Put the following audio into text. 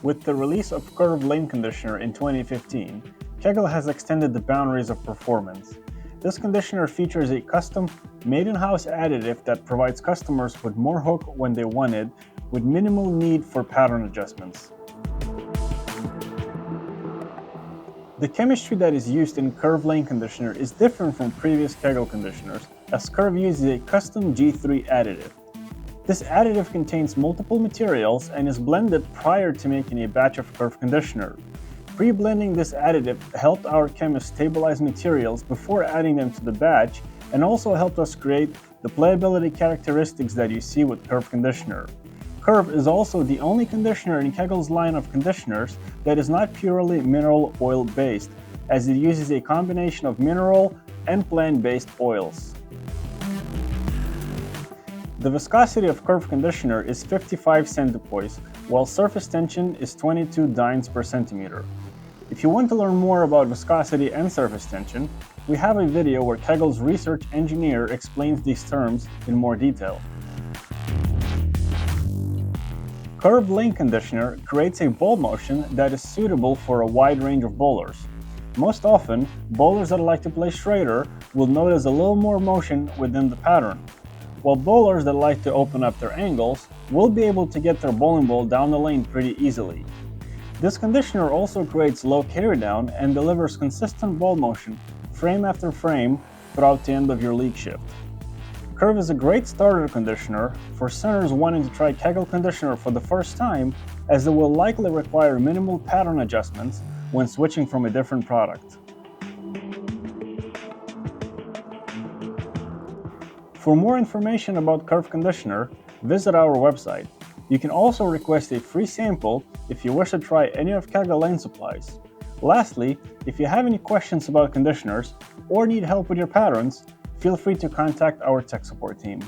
With the release of Curve Lane Conditioner in 2015, Kegel has extended the boundaries of performance. This conditioner features a custom, made-in-house additive that provides customers with more hook when they want it, with minimal need for pattern adjustments. The chemistry that is used in Curve Lane Conditioner is different from previous Kegel conditioners, as Curve uses a custom G3 additive. This additive contains multiple materials and is blended prior to making a batch of Curve conditioner. Pre-blending this additive helped our chemists stabilize materials before adding them to the batch, and also helped us create the playability characteristics that you see with Curve conditioner. Curve is also the only conditioner in Kegel's line of conditioners that is not purely mineral oil based, as it uses a combination of mineral and plant-based oils. The viscosity of Curve conditioner is 55 centipoise, while surface tension is 22 dynes per centimeter. If you want to learn more about viscosity and surface tension, we have a video where Kegel's research engineer explains these terms in more detail. Curve Lane Conditioner creates a ball motion that is suitable for a wide range of bowlers. Most often, bowlers that like to play straighter will notice a little more motion within the pattern, while bowlers that like to open up their angles will be able to get their bowling ball down the lane pretty easily. This conditioner also creates low carry down and delivers consistent ball motion frame after frame throughout the end of your league shift. Curve is a great starter conditioner for centers wanting to try Kegel conditioner for the first time, as it will likely require minimal pattern adjustments when switching from a different product. For more information about Curve conditioner, visit our website. You can also request a free sample if you wish to try any of Kegel lane supplies. Lastly, if you have any questions about conditioners or need help with your patterns, feel free to contact our tech support team.